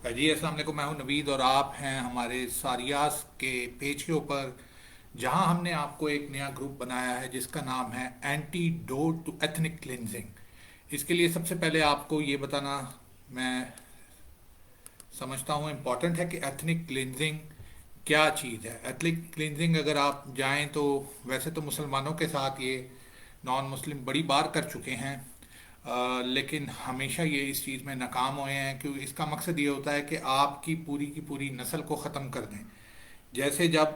جی السلام علیکم، میں ہوں نوید اور آپ ہیں ہمارے ساریاس کے پیج کے اوپر، جہاں ہم نے آپ کو ایک نیا گروپ بنایا ہے جس کا نام ہے antidote to ethnic cleansing. اس کے لیے سب سے پہلے آپ کو یہ بتانا میں سمجھتا ہوں امپورٹنٹ ہے کہ ایتھنک کلینزنگ کیا چیز ہے۔ ایتھنک کلینزنگ اگر آپ جائیں تو ویسے تو مسلمانوں کے ساتھ یہ نان مسلم بڑی بار کر چکے ہیں، لیکن ہمیشہ یہ اس چیز میں ناکام ہوئے ہیں، کیونکہ اس کا مقصد یہ ہوتا ہے کہ آپ کی پوری نسل کو ختم کر دیں۔ جیسے جب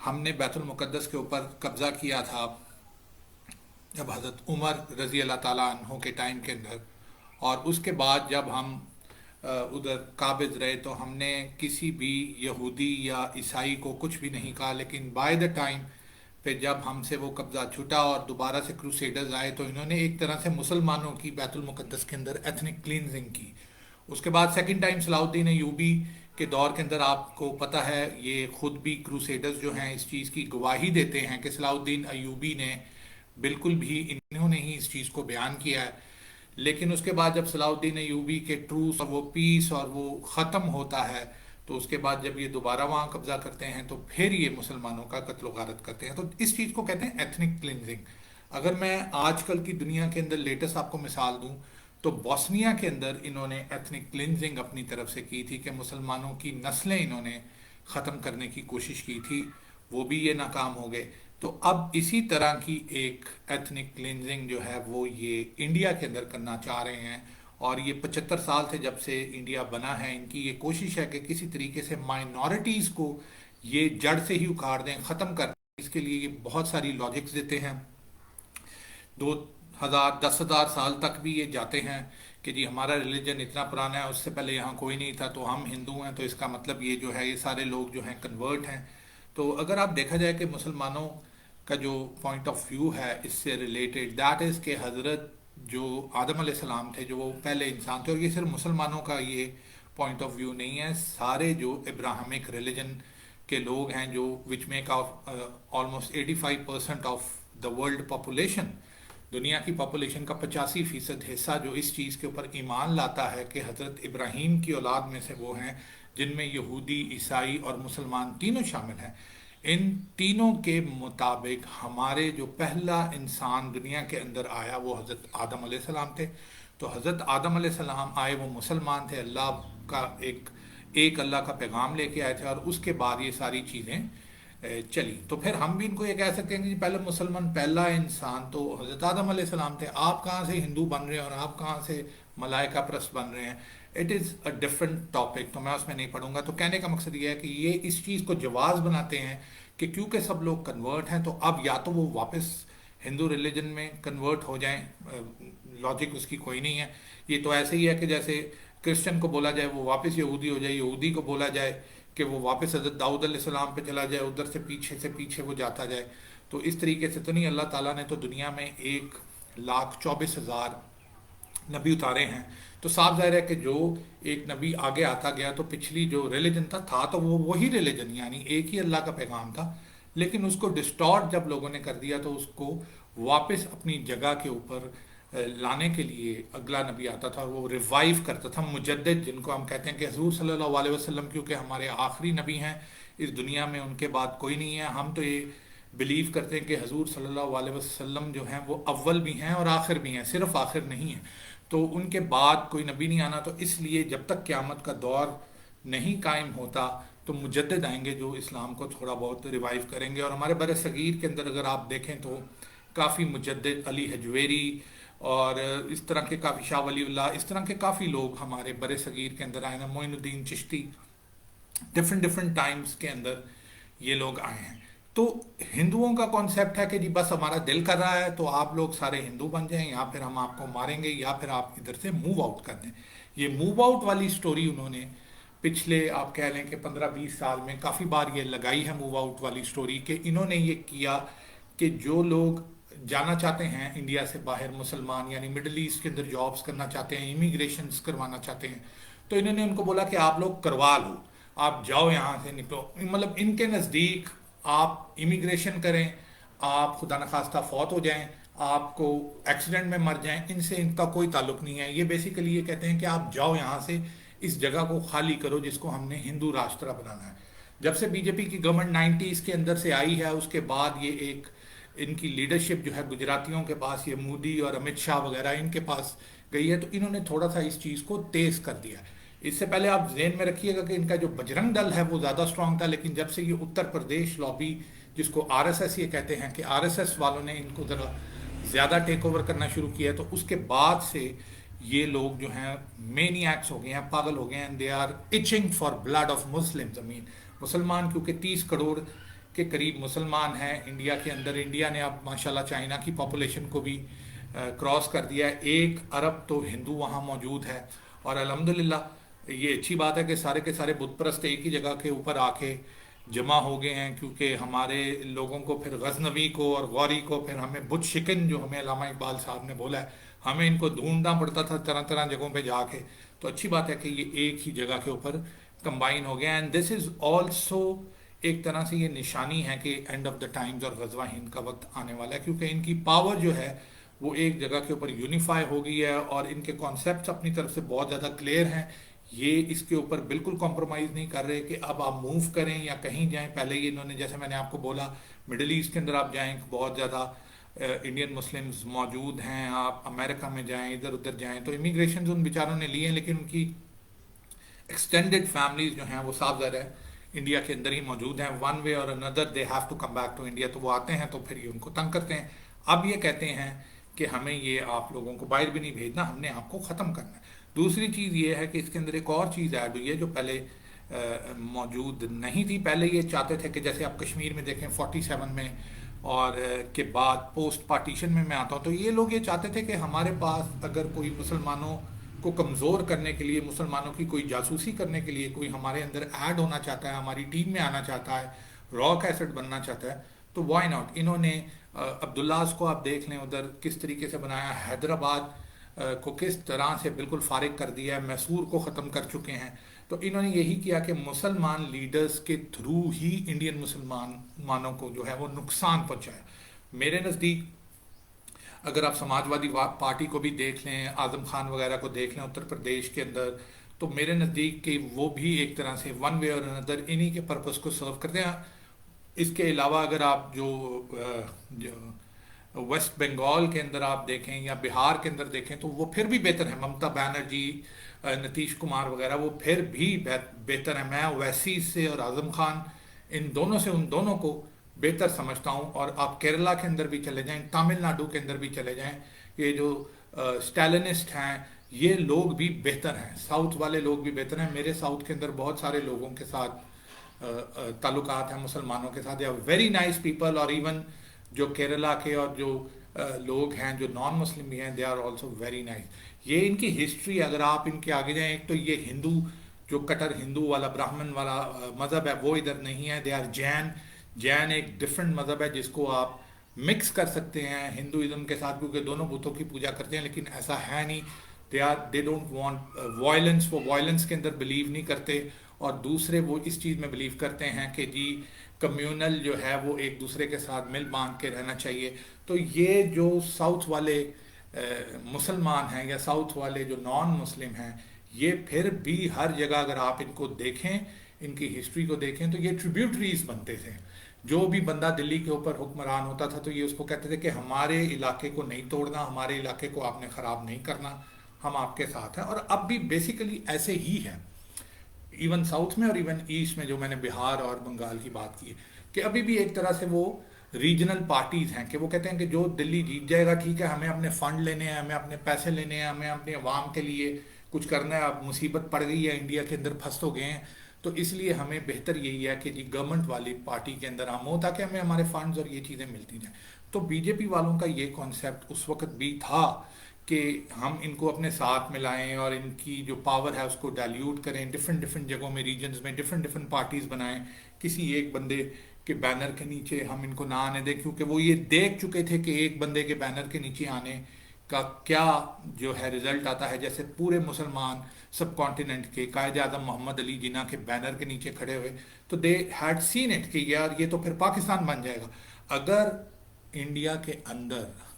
ہم نے بیت المقدس کے اوپر قبضہ کیا تھا، جب حضرت عمر رضی اللہ تعالیٰ عنہ کے ٹائم کے اندر، اور اس کے بعد جب ہم ادھر قابض رہے تو ہم نے کسی بھی یہودی یا عیسائی کو کچھ بھی نہیں کہا، لیکن بائی دا ٹائم پھر جب ہم سے وہ قبضہ چھوٹا اور دوبارہ سے کروسیڈرز آئے تو انہوں نے ایک طرح سے مسلمانوں کی بیت المقدس کے اندر ایتھنک کلینزنگ کی۔ اس کے بعد سیکنڈ ٹائم صلاح الدین ایوبی کے دور کے اندر آپ کو پتہ ہے، یہ خود بھی کروسیڈرز جو ہیں اس چیز کی گواہی دیتے ہیں کہ صلاح الدین ایوبی نے بالکل بھی انہوں نے ہی اس چیز کو بیان کیا ہے۔ لیکن اس کے بعد جب صلاح الدین ایوبی کے ٹروس اور وہ پیس اور وہ ختم ہوتا ہے تو اس کے بعد جب یہ دوبارہ وہاں قبضہ کرتے ہیں تو پھر یہ مسلمانوں کا قتل و غارت کرتے ہیں، تو اس چیز کو کہتے ہیں ایتھنک کلینزنگ۔ اگر میں آج کل کی دنیا کے اندر لیٹسٹ آپ کو مثال دوں تو بوسنیا کے اندر انہوں نے ایتھنک کلینزنگ اپنی طرف سے کی تھی کہ مسلمانوں کی نسلیں انہوں نے ختم کرنے کی کوشش کی تھی، وہ بھی یہ ناکام ہو گئے۔ تو اب اسی طرح کی ایک ایتھنک کلینزنگ جو ہے وہ یہ انڈیا کے اندر کرنا چاہ رہے ہیں، اور یہ 75 سال سے جب سے انڈیا بنا ہے ان کی یہ کوشش ہے کہ کسی طریقے سے مائنورٹیز کو یہ جڑ سے ہی اکھاڑ دیں، ختم کر دیں۔ اس کے لیے یہ بہت ساری لاجکس دیتے ہیں، 2000 10,000 سال تک بھی یہ جاتے ہیں کہ جی ہمارا ریلیجن اتنا پرانا ہے، اس سے پہلے یہاں کوئی نہیں تھا تو ہم ہندو ہیں، تو اس کا مطلب یہ جو ہے یہ سارے لوگ جو ہیں کنورٹ ہیں۔ تو اگر آپ دیکھا جائے کہ مسلمانوں کا جو پوائنٹ آف ویو ہے اس سے ریلیٹڈ دیٹ از کہ حضرت جو آدم علیہ السلام تھے، جو وہ پہلے انسان تھے، اور یہ صرف مسلمانوں کا یہ پوائنٹ آف ویو نہیں ہے، سارے جو ابراہمک ریلیجن کے لوگ ہیں جو which make of almost 85% of the world population, دنیا کی پاپولیشن کا 85% حصہ جو اس چیز کے اوپر ایمان لاتا ہے کہ حضرت ابراہیم کی اولاد میں سے وہ ہیں، جن میں یہودی، عیسائی اور مسلمان تینوں شامل ہیں۔ ان تینوں کے مطابق ہمارے جو پہلا انسان دنیا کے اندر آیا وہ حضرت آدم علیہ السلام تھے۔ تو حضرت آدم علیہ السلام آئے، وہ مسلمان تھے، اللہ کا ایک اللہ کا پیغام لے کے آئے تھے، اور اس کے بعد یہ ساری چیزیں چلی۔ تو پھر ہم بھی ان کو یہ کہہ سکتے ہیں کہ جی پہلے مسلمان، پہلا انسان تو حضرت آدم علیہ السلام تھے، آپ کہاں سے ہندو بن رہے ہیں اور آپ کہاں سے ملائکہ پرست بن رہے ہیں؟ It is a different topic, تو میں اس میں نہیں پڑھوں گا۔ تو کہنے کا مقصد یہ ہے کہ یہ اس چیز کو جواز بناتے ہیں کہ کیونکہ سب لوگ کنورٹ ہیں تو اب یا تو وہ واپس ہندو ریلیجن میں کنورٹ ہو جائیں، لاجک اس کی کوئی نہیں ہے۔ یہ تو ایسے ہی ہے کہ جیسے کرسچن کو بولا جائے وہ واپس یہودی ہو جائے، یہودی کو بولا جائے کہ وہ واپس حضرت داؤد علیہ السلام پہ چلا جائے، ادھر سے پیچھے وہ جاتا جائے۔ تو اس طریقے سے تو نہیں، اللہ تعالیٰ نے تو دنیا میں 1,24,000 نبی اتارے ہیں، تو صاف ظاہر ہے کہ جو ایک نبی آگے آتا گیا تو پچھلی جو ریلیجن تھا تو وہ وہی ریلیجن، یعنی ایک ہی اللہ کا پیغام تھا، لیکن اس کو ڈسٹارٹ جب لوگوں نے کر دیا تو اس کو واپس اپنی جگہ کے اوپر لانے کے لیے اگلا نبی آتا تھا اور وہ ریوائیو کرتا تھا، مجدد جن کو ہم کہتے ہیں، کہ حضور صلی اللہ علیہ وسلم کیونکہ ہمارے آخری نبی ہیں اس دنیا میں، ان کے بعد کوئی نہیں ہے۔ ہم تو یہ بلیو کرتے ہیں کہ حضور صلی اللہ علیہ وسلم جو ہیں وہ اول بھی ہیں اور آخر بھی ہیں، صرف آخر نہیں ہیں، تو ان کے بعد کوئی نبی نہیں آنا۔ تو اس لیے جب تک قیامت کا دور نہیں قائم ہوتا تو مجدد آئیں گے جو اسلام کو تھوڑا بہت ریوائیو کریں گے۔ اور ہمارے بر صغیر کے اندر اگر آپ دیکھیں تو کافی مجدد، علی حجویری اور اس طرح کے کافی، شاہ ولی اللہ، اس طرح کے کافی لوگ ہمارے بر صغیر کے اندر آئے ہیں، معین الدین چشتی، ڈفرینٹ ٹائمز کے اندر یہ لوگ آئے ہیں۔ تو ہندوؤں کا کانسیپٹ ہے کہ جی بس ہمارا دل کر رہا ہے تو آپ لوگ سارے ہندو بن جائیں، یا پھر ہم آپ کو ماریں گے، یا پھر آپ ادھر سے موو آؤٹ کر دیں۔ یہ موو آؤٹ والی سٹوری انہوں نے پچھلے آپ کہہ لیں کہ 15 20 سال میں کافی بار یہ لگائی ہے، موو آؤٹ والی سٹوری، کہ انہوں نے یہ کیا کہ جو لوگ جانا چاہتے ہیں انڈیا سے باہر، مسلمان یعنی مڈل ایسٹ کے اندر جابز کرنا چاہتے ہیں، امیگریشنز کروانا چاہتے ہیں، تو انہوں نے ان کو بولا کہ آپ لوگ کروا لو، آپ جاؤ یہاں سے نکلو۔ مطلب ان کے نزدیک آپ امیگریشن کریں، آپ خدا نخواستہ فوت ہو جائیں، آپ کو ایکسیڈنٹ میں مر جائیں، ان سے ان کا کوئی تعلق نہیں ہے۔ یہ بیسیکلی یہ کہتے ہیں کہ آپ جاؤ یہاں سے، اس جگہ کو خالی کرو جس کو ہم نے ہندو راشٹرا بنانا ہے. جب سے بی جے پی کی گورنمنٹ 90s کے اندر سے آئی ہے اس کے بعد یہ ایک ان کی لیڈرشپ جو ہے گجراتیوں کے پاس، یہ مودی اور امت شاہ وغیرہ ان کے پاس گئی ہے، تو انہوں نے تھوڑا سا اس چیز کو تیز کر دیا ہے. اس سے پہلے آپ ذہن میں رکھیے گا کہ ان کا جو بجرنگ دل ہے وہ زیادہ اسٹرانگ تھا، لیکن جب سے یہ اتر پردیش لابی جس کو آر ایس ایس یہ کہتے ہیں کہ آر ایس ایس والوں نے ان کو ذرا زیادہ ٹیک اوور کرنا شروع کیا ہے، تو اس کے بعد سے یہ لوگ جو ہیں مینی ایکٹس ہو گئے ہیں، پاگل ہو گئے ہیں. They are itching for blood of Muslim. مسلمان کیونکہ 30 کروڑ کے قریب مسلمان ہیں انڈیا کے اندر. انڈیا نے اب ماشاءاللہ چائنا کی پاپولیشن کو بھی کراس کر دیا ہے. 1 ارب تو ہندو وہاں موجود ہے، اور الحمدللہ یہ اچھی بات ہے کہ سارے کے سارے بت پرست ایک ہی جگہ کے اوپر آ کے جمع ہو گئے ہیں، کیونکہ ہمارے لوگوں کو پھر غزنوی کو اور غوری کو پھر ہمیں بت شکن جو ہمیں علامہ اقبال صاحب نے بولا ہے ہمیں ان کو ڈھونڈنا پڑتا تھا طرح طرح جگہوں پہ جا کے. تو اچھی بات ہے کہ یہ ایک ہی جگہ کے اوپر کمبائن ہو گیا. اینڈ دس از آلسو ایک طرح سے یہ نشانی ہے کہ اینڈ آف دا ٹائمز اور غزوہ ہند کا وقت آنے والا ہے، کیونکہ ان کی پاور جو ہے وہ ایک جگہ کے اوپر یونیفائی ہو گئی ہے، اور ان کے کانسیپٹس اپنی طرف سے بہت زیادہ کلیئر ہیں. یہ اس کے اوپر بالکل کمپرومائز نہیں کر رہے کہ اب آپ موو کریں یا کہیں جائیں. پہلے ہی انہوں نے جیسے میں نے آپ کو بولا مڈل ایسٹ کے اندر آپ جائیں بہت زیادہ انڈین مسلمز موجود ہیں، آپ امریکہ میں جائیں ادھر ادھر جائیں تو امیگریشنز ان بیچاروں نے لیے ہیں، لیکن ان کی ایکسٹینڈڈ فیملیز جو ہیں وہ صاف ظاہر ہے انڈیا کے اندر ہی موجود ہیں. ون وے اور اندر they have to come back to India. تو وہ آتے ہیں تو پھر یہ ان کو تنگ کرتے ہیں. اب یہ کہتے ہیں کہ ہمیں یہ آپ لوگوں کو باہر بھی نہیں بھیجنا، ہم نے آپ کو ختم کرنا ہے. دوسری چیز یہ ہے کہ اس کے اندر ایک اور چیز ایڈ ہوئی ہے جو پہلے موجود نہیں تھی. پہلے یہ چاہتے تھے کہ جیسے آپ کشمیر میں دیکھیں 47 میں اور کے بعد پوسٹ پارٹیشن میں آتا ہوں، تو یہ لوگ یہ چاہتے تھے کہ ہمارے پاس اگر کوئی مسلمانوں کو کمزور کرنے کے لیے، مسلمانوں کی کوئی جاسوسی کرنے کے لیے کوئی ہمارے اندر ایڈ ہونا چاہتا ہے، ہماری ٹیم میں آنا چاہتا ہے، راک ایسڈ بننا چاہتا ہے، تو وائی ناٹ. انہوں نے عبداللہز کو آپ دیکھ لیں ادھر کس طریقے سے بنایا، حیدرآباد کو کس طرح سے بالکل فارغ کر دیا ہے، میسور کو ختم کر چکے ہیں. تو انہوں نے یہی کیا کہ مسلمان لیڈرز کے تھرو ہی انڈین مسلمانوں کو جو ہے وہ نقصان پہنچایا. میرے نزدیک اگر آپ سماجوادی پارٹی کو بھی دیکھ لیں، اعظم خان وغیرہ کو دیکھ لیں اتر پردیش کے اندر، تو میرے نزدیک کہ وہ بھی ایک طرح سے ون وے اور اندر انہی کے پرپس کو سرو کرتے ہیں. اس کے علاوہ اگر آپ جو ویسٹ بنگال کے اندر آپ دیکھیں یا بہار کے اندر دیکھیں تو وہ پھر بھی بہتر ہے. ممتا بینرجی، نتیش کمار وغیرہ وہ پھر بھی بہتر ہیں. میں اویسی سے اور اعظم خان ان دونوں سے ان دونوں کو بہتر سمجھتا ہوں. اور آپ کیرلا کے اندر بھی چلے جائیں، تامل ناڈو کے اندر بھی چلے جائیں، یہ جو اسٹیلنسٹ ہیں یہ لوگ بھی بہتر ہیں، ساؤتھ والے لوگ بھی بہتر ہیں. میرے ساؤتھ کے اندر بہت سارے لوگوں کے ساتھ تعلقات ہیں، مسلمانوں کے ساتھ، یا ویری نائس پیپل. اور ایون جو کیرلا کے اور جو لوگ ہیں جو نان مسلم بھی ہیں، they are also very nice. یہ ان کی ہسٹری اگر آپ ان کے آگے جائیں، ایک تو یہ ہندو جو کٹر ہندو والا براہمن والا مذہب ہے وہ ادھر نہیں ہے. دے آر جین ایک ڈفرینٹ مذہب ہے جس کو آپ مکس کر سکتے ہیں ہندوازم کے ساتھ، کیونکہ دونوں بتوں کی پوجا کرتے ہیں، لیکن ایسا ہے نہیں. دے ڈونٹ وانٹ وائلنس، وہ وائلنس کے اندر بلیو نہیں کرتے. اور دوسرے وہ اس چیز میں بلیو کرتے ہیں کہ جی کمیونل جو ہے وہ ایک دوسرے کے ساتھ مل باندھ کے رہنا چاہیے. تو یہ جو ساؤتھ والے مسلمان ہیں یا ساؤتھ والے جو نان مسلم ہیں، یہ پھر بھی ہر جگہ اگر آپ ان کو دیکھیں، ان کی ہسٹری کو دیکھیں، تو یہ ٹریبیوٹریز بنتے تھے. جو بھی بندہ دلی کے اوپر حکمران ہوتا تھا تو یہ اس کو کہتے تھے کہ ہمارے علاقے کو نہیں توڑنا، ہمارے علاقے کو آپ نے خراب نہیں کرنا، ہم آپ کے ساتھ ہیں. اور اب بھی بیسیکلی ایسے ہی ہے، ایون ساؤتھ میں اور ایون ایسٹ میں. جو میں نے بہار اور بنگال کی بات کی ہے کہ ابھی بھی ایک طرح سے وہ ریجنل پارٹیز ہیں کہ وہ کہتے ہیں کہ جو دلی جیت جائے گا ٹھیک ہے، ہمیں اپنے فنڈ لینے ہیں، ہمیں اپنے پیسے لینے ہیں، ہمیں اپنے عوام کے لیے کچھ کرنا ہے. اب مصیبت پڑ گئی ہے، انڈیا کے اندر پھنس ہو گئے ہیں، تو اس لیے ہمیں بہتر یہی ہے کہ جی گورنمنٹ والی پارٹی کے اندر ہم ہوں تاکہ ہمیں ہمارے فنڈز اور یہ چیزیں ملتی جائیں. تو بی جے پی والوں کا یہ کانسیپٹ اس وقت بھی تھا کہ ہم ان کو اپنے ساتھ ملائیں اور ان کی جو پاور ہے اس کو ڈائلیوٹ کریں، ڈفرینٹ جگہوں میں، ریجنز میں ڈفرینٹ پارٹیز بنائیں، کسی ایک بندے کے بینر کے نیچے ہم ان کو نہ آنے دیں. کیونکہ وہ یہ دیکھ چکے تھے کہ ایک بندے کے بینر کے نیچے آنے کا کیا جو ہے رزلٹ آتا ہے. جیسے پورے مسلمان سب کانٹیننٹ کے قائد اعظم محمد علی جناح کے بینر کے نیچے کھڑے ہوئے تو دے ہیڈ سین اٹ کہ یار یہ تو پھر پاکستان بن جائے گا. اگر انڈیا کے اندر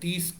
30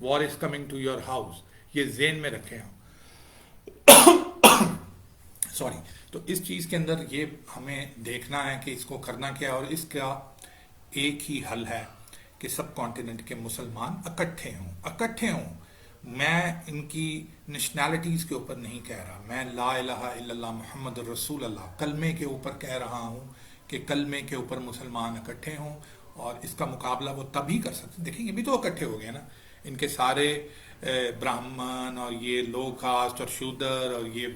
war is coming to your house. یہ ذہن میں رکھیں ہم. سوری. تو اس چیز کے اندر یہ ہمیں دیکھنا ہے کہ اس کو کرنا کیا ہے، اور اس کا ایک ہی حل ہے کہ سب کانٹیننٹ کے مسلمان اکٹھے ہوں، اکٹھے ہوں. میں ان کی نیشنلٹیز کے اوپر نہیں کہہ رہا، میں لا الہ الا اللہ محمد الرسول اللہ کلمے کے اوپر کہہ رہا ہوں کہ کلمے کے اوپر مسلمان اکٹھے ہوں. اور اس کا مقابلہ وہ تبھی کر سکتے. دیکھیں یہ بھی تو اکٹھے ہو گئے نا، ان کے سارے براہمن اور یہ لو کاسٹ اور شودر اور یہ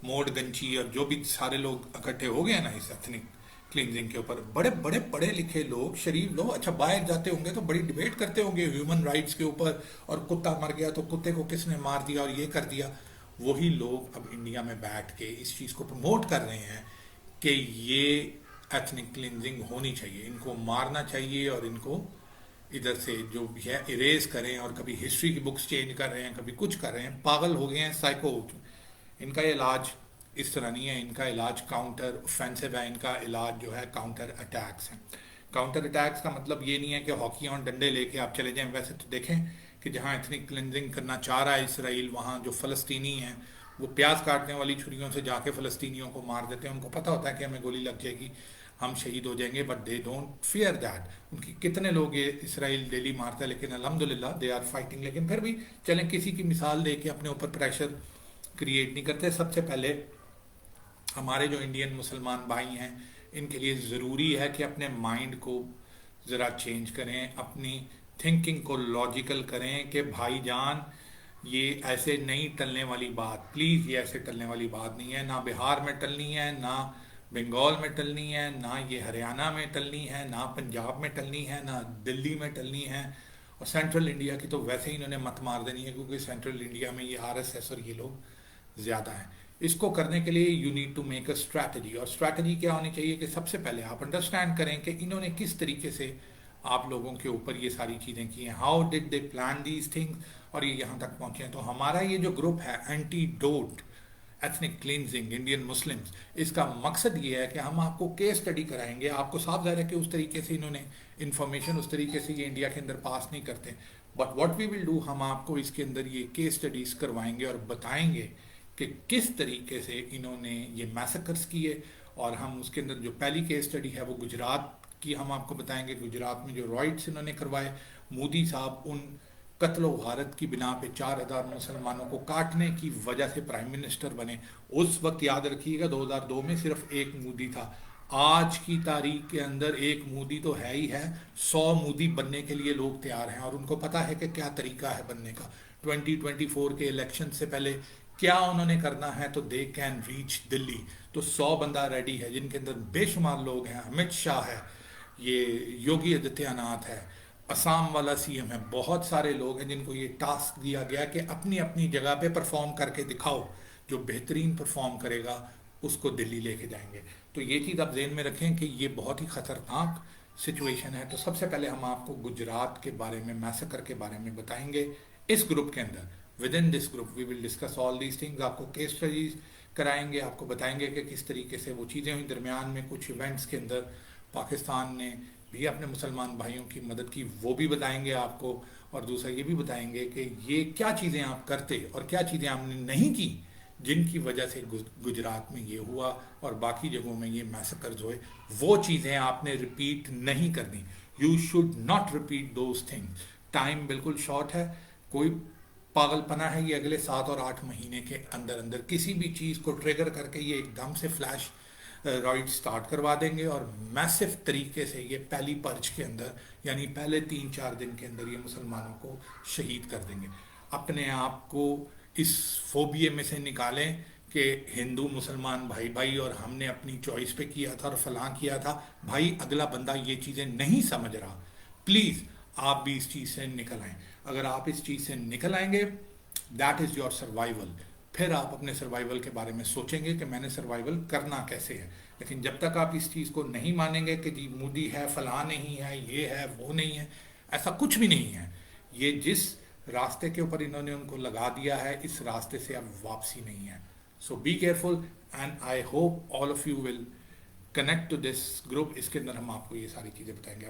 موڑ گنچی اور جو بھی سارے لوگ اکٹھے ہو گئے نا اس ایتھنک کلینزنگ کے اوپر. بڑے بڑے پڑھے لکھے لوگ، شریف لوگ، اچھا باہر جاتے ہوں گے تو بڑی ڈیبیٹ کرتے ہوں گے ہیومن رائٹس کے اوپر، اور کتا مر گیا تو کتے کو کس نے مار دیا اور یہ کر دیا. وہی لوگ اب انڈیا میں بیٹھ کے اس چیز کو پروموٹ کر رہے ہیں کہ یہ ایتھنک کلینزنگ ہونی چاہیے، ان کو مارنا چاہیے اور ان کو ادھر سے جو بھی ہے اریز کریں. اور کبھی ہسٹری کی بکس چینج کر رہے ہیں، کبھی کچھ کر رہے ہیں، پاگل ہو گئے ہیں، سائیکو ہو چکے. ان کا علاج اس طرح نہیں ہے، ان کا علاج کاؤنٹر اوفینسو ہے، ان کا علاج جو ہے کاؤنٹر اٹیکس ہیں. کاؤنٹر اٹیکس کا مطلب یہ نہیں ہے کہ ہاکی اور ڈنڈے لے کے آپ چلے جائیں. ویسے تو دیکھیں کہ جہاں ایتھنک کلینزنگ کرنا چاہ رہا ہے اسرائیل، وہاں جو فلسطینی ہیں وہ پیاز کاٹنے والی چھریوں سے جا کے فلسطینیوں کو مار دیتے ہیں. ان کو پتہ ہوتا ہے کہ ہمیں گولی لگ جائے گی، ہم شہید ہو جائیں گے، but they don't fear that. ان کی کتنے لوگ یہ اسرائیل ڈیلی مارتا ہے، لیکن الحمدللہ دے آر فائٹنگ. لیکن پھر بھی چلیں کسی کی مثال دے کے اپنے اوپر پریشر کریٹ نہیں کرتے. سب سے پہلے ہمارے جو انڈین مسلمان بھائی ہیں ان کے لیے ضروری ہے کہ اپنے مائنڈ کو ذرا چینج کریں، اپنی تھنکنگ کو لاجیکل کریں کہ بھائی جان یہ ایسے نہیں ٹلنے والی بات، پلیز یہ ایسے ٹلنے والی بات نہیں ہے. نہ بہار میں ٹلنی ہے، نہ بنگال میں ٹلنی ہے، نہ یہ ہریانہ میں ٹلنی ہے، نہ پنجاب میں ٹلنی ہے، نہ دلی میں ٹلنی ہے. اور سینٹرل انڈیا کی تو ویسے ہی انہوں نے مت مار دینی ہے، کیونکہ سینٹرل انڈیا میں یہ RSS اور یہ لوگ زیادہ ہیں. اس کو کرنے کے لیے you need to make a strategy. اور اسٹریٹجی کیا ہونی چاہیے کہ سب سے پہلے آپ انڈرسٹینڈ کریں کہ انہوں نے کس طریقے سے آپ لوگوں کے اوپر یہ ساری چیزیں کی ہیں، how did they plan these things, اور یہ یہاں تک پہنچے ہیں. تو ہمارا یہ جو گروپ ہے antidote ethnic cleansing Indian Muslims, اس کا مقصد یہ ہے کہ ہم آپ کو کیس اسٹڈی کرائیں گے. آپ کو صاف ظاہر ہے کہ اس طریقے سے انہوں نے انفارمیشن اس طریقے سے یہ انڈیا کے اندر پاس نہیں کرتے، but what we will do, ہم آپ کو اس کے اندر یہ کیس اسٹڈیز کروائیں گے اور بتائیں گے کہ کس طریقے سے انہوں نے یہ میسکرز کیے. اور ہم اس کے اندر جو پہلی کیس اسٹڈی ہے وہ گجرات کی ہم آپ کو بتائیں گے. گجرات میں جو رائٹس انہوں نے کروائے، مودی صاحب ان قتل و غارت کی بنا پہ 4,000 مسلمانوں کو کاٹنے کی وجہ سے پرائم منسٹر بنے. اس وقت یاد رکھیے گا 2002 میں صرف ایک مودی تھا. آج کی تاریخ کے اندر ایک مودی تو ہے ہی ہے، 100 مودی بننے کے لیے لوگ تیار ہیں، اور ان کو پتہ ہے کہ کیا طریقہ ہے بننے کا. 2024 کے الیکشن سے پہلے کیا انہوں نے کرنا ہے، تو دے کین ریچ دلی. تو 100 بندہ ریڈی ہے، جن کے اندر بے شمار لوگ ہیں. امت شاہ ہے، یہ یوگی آدتیہ ناتھ ہے، اسام والا CM ہے، بہت سارے لوگ ہیں جن کو یہ ٹاسک دیا گیا کہ اپنی اپنی جگہ پہ پرفارم کر کے دکھاؤ. جو بہترین پرفارم کرے گا اس کو دلی لے کے جائیں گے. تو یہ چیز آپ ذہن میں رکھیں کہ یہ بہت ہی خطرناک سچویشن ہے. تو سب سے پہلے ہم آپ کو گجرات کے بارے میں، میسکر کے بارے میں بتائیں گے. اس گروپ کے اندر within this group we will discuss all these things. آپ کو کیس اسٹڈیز کرائیں گے، آپ کو بتائیں گے کہ کس طریقے سے وہ چیزیں ہوئی. درمیان میں کچھ ایونٹس کے اندر پاکستان نے بھی اپنے مسلمان بھائیوں کی مدد کی، وہ بھی بتائیں گے آپ کو. اور دوسرا یہ بھی بتائیں گے کہ یہ کیا چیزیں آپ کرتے اور کیا چیزیں آپ نے نہیں کی جن کی وجہ سے گجرات میں یہ ہوا اور باقی جگہوں میں یہ میسکرز ہوئے. وہ چیزیں آپ نے ریپیٹ نہیں کرنی. You should not repeat those things. Time بالکل شارٹ ہے، کوئی پاگل پنا ہے. یہ اگلے 7 اور 8 مہینے کے اندر اندر کسی بھی چیز کو ٹریگر کر کے یہ ایک دم سے فلیش رائٹ سٹارٹ کروا دیں گے، اور میسو طریقے سے یہ پہلی پرچ کے اندر، یعنی پہلے 3-4 دن کے اندر یہ مسلمانوں کو شہید کر دیں گے. اپنے آپ کو اس فوبیے میں سے نکالیں کہ ہندو مسلمان بھائی بھائی اور ہم نے اپنی چوائس پہ کیا تھا اور فلاں کیا تھا. بھائی اگلا بندہ یہ چیزیں نہیں سمجھ رہا، پلیز آپ بھی اس چیز سے نکل آئیں. اگر آپ اس چیز سے نکل آئیں گے، دیٹ از یور سروائیول. پھر آپ اپنے سروائیول کے بارے میں سوچیں گے کہ میں نے سروائیول کرنا کیسے ہے. لیکن جب تک آپ اس چیز کو نہیں مانیں گے کہ جی مودی ہے، فلاں نہیں ہے، یہ ہے، وہ نہیں ہے، ایسا کچھ بھی نہیں ہے. یہ جس راستے کے اوپر انہوں نے ان کو لگا دیا ہے، اس راستے سے اب واپسی نہیں ہے. So be careful and I hope all of you will connect to this group. اس کے اندر ہم آپ کو یہ ساری چیزیں بتائیں گے.